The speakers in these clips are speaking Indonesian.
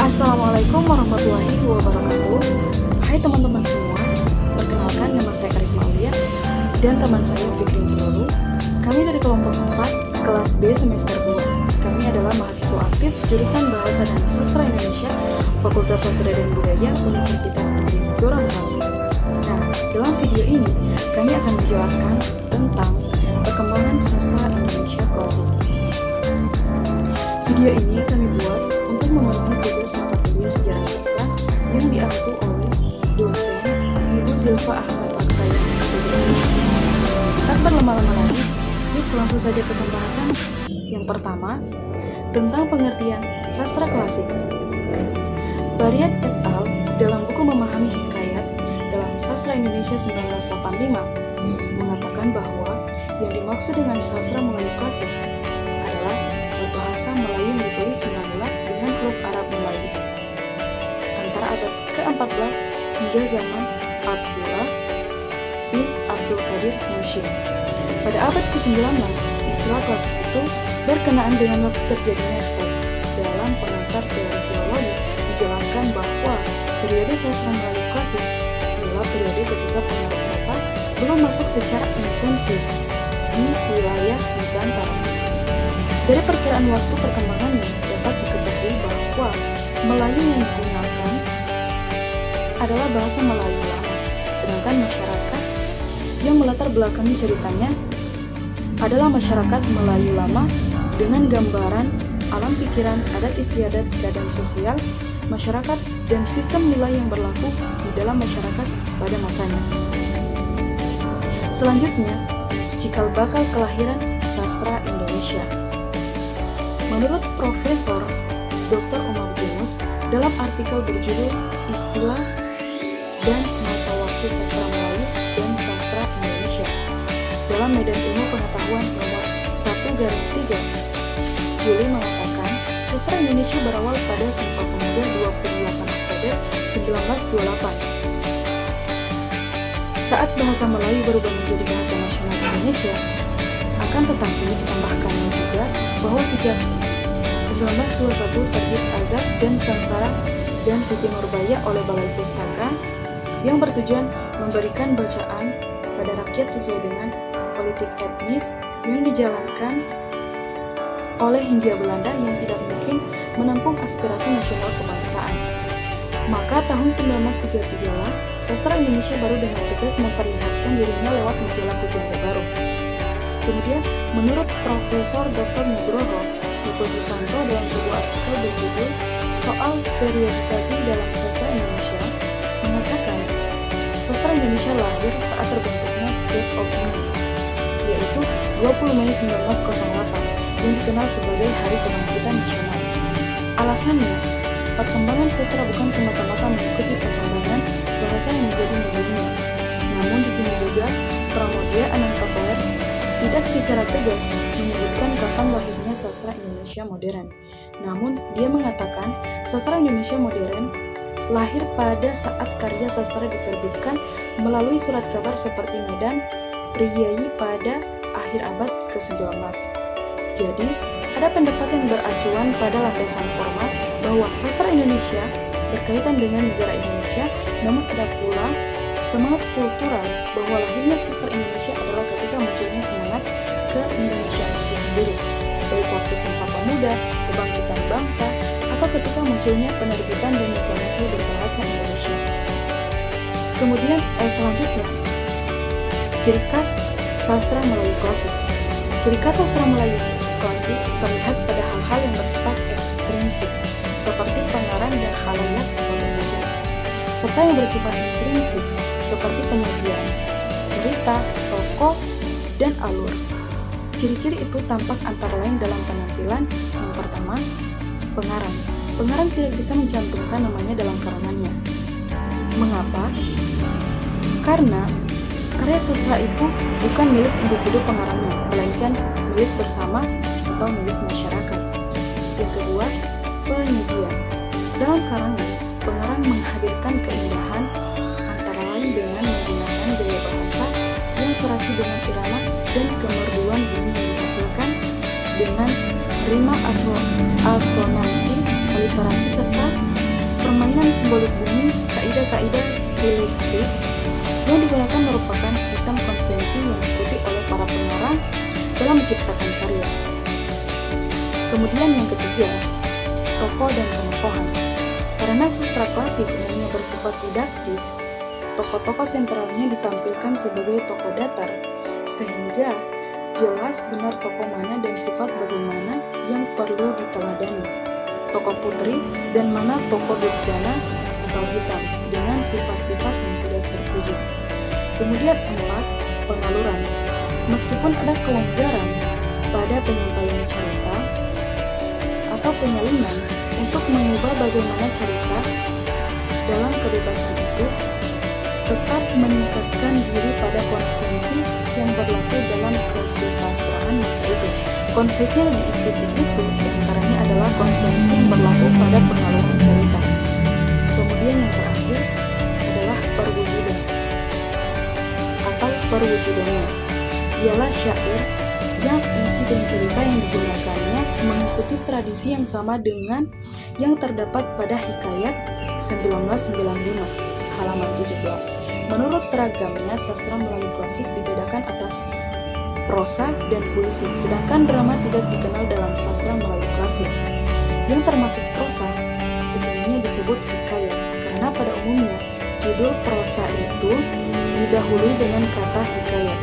Assalamualaikum warahmatullahi wabarakatuh. Hai teman-teman semua, perkenalkan nama saya Karisma Aulia dan teman saya Fikri Nugroho. Kami dari kelompok 4, kelas B semester 2. Kami adalah mahasiswa aktif jurusan Bahasa dan Sastra Indonesia, Fakultas Sastra dan Budaya, Universitas Negeri Gorontalo. Nah, dalam video ini kami akan menjelaskan tentang perkembangan sastra Indonesia klasik. Video ini kami buat untuk memenuhi tugas mata kuliah sejarah sastra yang diampu oleh dosen Ibu Zilfa Ahmad Al-Qayyum SPDI. Tak berlama-lama lagi, yuk langsung saja ke pembahasan. Yang pertama, tentang pengertian sastra klasik. Bariat et al. Dalam buku Memahami Hikayat dalam Sastra Indonesia 1985 mengatakan bahwa yang dimaksud dengan sastra Melayu klasik adalah berbahasa Melayu yang ditulis mula-mula dengan huruf Arab Melayu antara abad ke-14 hingga zaman Abdullah bin Abdul Qadir Musyid. Pada abad ke-19, istilah klasik itu berkenaan dengan waktu terjadinya teks. Dalam pengantar teori filologi dijelaskan bahwa periode sastra Melayu klasik adalah periode ketika pengaruh kata belum masuk secara intensif di wilayah Nusantara. Dari perkiraan waktu perkembangannya dapat diketahui bahwa Melayu yang digunakan adalah bahasa Melayu lama, sedangkan masyarakat yang melatar belakangi ceritanya adalah masyarakat Melayu lama dengan gambaran alam pikiran, adat istiadat, keadaan sosial, masyarakat, dan sistem nilai yang berlaku di dalam masyarakat pada masanya. Selanjutnya, cikal bakal kelahiran sastra Indonesia. Menurut Profesor Dr. Umar Yunus dalam artikel berjudul Istilah dan Masa Waktu Sastra Melayu dan Sastra Indonesia dalam Medan Ilmu Pengetahuan nomor 1/3, Juli mengatakan sastra Indonesia berawal pada Sumpah Pemuda 28 Oktober 1928. Saat bahasa Melayu berubah menjadi bahasa nasional Indonesia, akan tetapi ditambahkannya juga bahwa sejak 1921 terbit Azab dan Sangsara dan Siti Nurbaya oleh Balai Pustaka yang bertujuan memberikan bacaan pada rakyat sesuai dengan politik etnis yang dijalankan oleh Hindia Belanda yang tidak mungkin menampung aspirasi nasional kebangsaan. Maka tahun 1933 lah, sastra Indonesia baru dengan tegas memperlihatkan dirinya lewat majalah Pujangga Baru. Kemudian, menurut Profesor Dr. Nugroho Putu Susanto dalam sebuah artikel berjudul Soal Periodisasi dalam Sastra Indonesia, mengatakan sastra Indonesia lahir saat terbentuknya State of Mind, yaitu 20 Mei 1908, yang dikenal sebagai Hari Kebangkitan Nasional. Alasannya, perkembangan sastra bukan semata-mata mengikuti perkembangan bahasa yang menjadi modern. Namun di sini juga Pramoedya Anantathur tidak secara tegas menyebutkan kapan lahirnya sastra Indonesia modern. Namun dia mengatakan sastra Indonesia modern lahir pada saat karya sastra diterbitkan melalui surat kabar seperti Medan Priyayi pada akhir abad ke-19. Jadi, ada pendapat yang beracuan pada landasan formal bahwa sastra Indonesia berkaitan dengan negara Indonesia, namun ada pula semangat kultural bahwa lahirnya sastra Indonesia adalah ketika munculnya semangat ke-Indonesiaan itu sendiri, baik waktu Sumpah Pemuda, kebangkitan bangsa, atau ketika munculnya penerbitan dan novel-novel berbahasa Indonesia. Kemudian, selanjutnya, ciri khas sastra Melayu klasik. Ciri khas sastra Melayu klasik terlihat pada hal-hal yang bersifat ekstrinsik, seperti pengarang dan khalayak atau pembaca, serta yang bersifat intrinsik, seperti penyajian, cerita, tokoh, dan alur. Ciri-ciri itu tampak antara lain dalam penampilan. Yang pertama, pengarang. Pengarang tidak bisa mencantumkan namanya dalam karangannya. Mengapa? Karena karya sastra itu bukan milik individu pengarangnya, melainkan milik bersama atau milik masyarakat. Yang kedua, penyajian. Dalam karangan, pengarang menghadirkan keindahan antara lain dengan menggunakan gaya bahasa yang serasi dengan irama dan kemerduan bunyi yang dihasilkan dengan rima asonansi, aliterasi serta Permainan simbolik bumi, kaidah-kaidah stilistik yang digunakan merupakan sistem konvensi yang diikuti oleh para pengarang dalam menciptakan karya. Kemudian yang ketiga, tokoh dan penokohan. Karena sastra klasik umumnya bersifat didaktis, tokoh-tokoh sentralnya ditampilkan sebagai tokoh datar, sehingga jelas benar tokoh mana dan sifat bagaimana yang perlu diteladani. Tokoh putri dan mana tokoh durjana atau hitam dengan sifat-sifat yang tidak terpuji. Kemudian 4, pengaluran. Meskipun ada kelonggaran pada penyampaian cerita atau penyalinan untuk mengubah bagaimana cerita dalam kebebasan itu, tetap meningkatkan diri pada konvensi yang berlaku dalam kesusastraan masa itu. Konvensi yang diikuti itu diantaranya adalah konvensi yang berlaku pada pengaluran cerita. Kemudian yang terakhir adalah perwujudan atau perwujudannya. Ialah syair yang isi dan cerita yang digunakannya mengikuti tradisi yang sama dengan yang terdapat pada Hikayat 1995 halaman 17. Menurut teragamnya, sastra Melayu klasik dibedakan atas prosa dan puisi, sedangkan drama tidak dikenal dalam sastra Melayu klasik. Yang termasuk prosa umumnya disebut hikayat, karena pada umumnya judul prosa itu didahului dengan kata hikayat.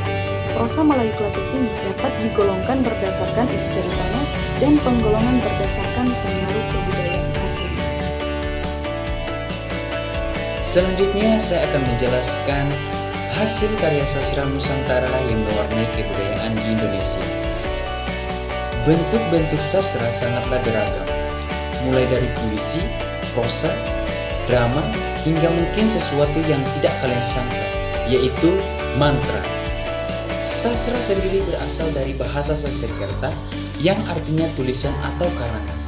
Prosa Melayu klasik ini dapat digolongkan berdasarkan isi ceritanya dan penggolongan berdasarkan pengaruh kebudayaan asing. Selanjutnya saya akan menjelaskan hasil karya sastra Nusantara yang mewarnai kebudayaan di Indonesia. Bentuk-bentuk sastra sangatlah beragam, mulai dari puisi, prosa, drama, hingga mungkin sesuatu yang tidak kalian sangka, yaitu mantra. Sastra sendiri berasal dari bahasa Sanskerta yang artinya tulisan atau karangan.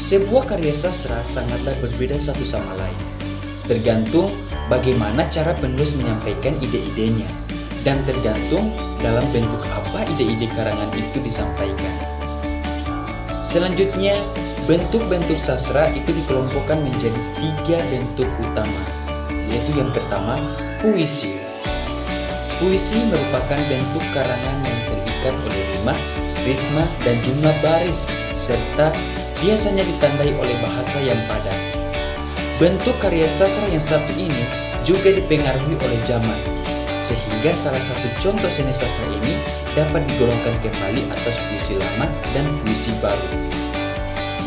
Sebuah karya sastra sangatlah berbeda satu sama lain, tergantung bagaimana cara penulis menyampaikan ide-idenya, dan tergantung dalam bentuk apa ide-ide karangan itu disampaikan. Selanjutnya, bentuk-bentuk sastra itu dikelompokkan menjadi 3 bentuk utama, yaitu yang pertama, puisi. Puisi merupakan bentuk karangan yang terikat oleh rima, ritma, dan jumlah baris, serta biasanya ditandai oleh bahasa yang padat. Bentuk karya sastra yang satu ini juga dipengaruhi oleh zaman, sehingga salah satu contoh seni sastra ini dapat digolongkan kembali atas puisi lama dan puisi baru.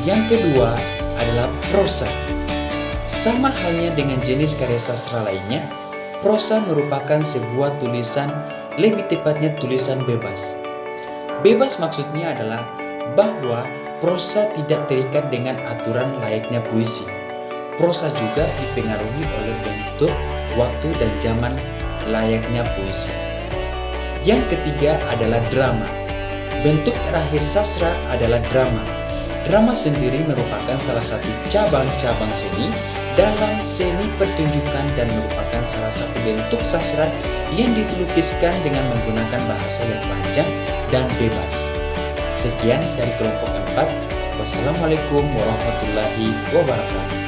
Yang kedua adalah prosa. Sama halnya dengan jenis karya sastra lainnya, prosa merupakan sebuah tulisan, lebih tepatnya tulisan bebas. Bebas maksudnya adalah bahwa prosa tidak terikat dengan aturan layaknya puisi. Prosa juga dipengaruhi oleh bentuk, waktu, dan zaman layaknya puisi. Yang ketiga adalah drama. Bentuk terakhir sastra adalah drama. Drama sendiri merupakan salah satu cabang-cabang seni dalam seni pertunjukan dan merupakan salah satu bentuk sastra yang dilukiskan dengan menggunakan bahasa yang panjang dan bebas. Sekian dari kelompok 4. Wassalamualaikum warahmatullahi wabarakatuh.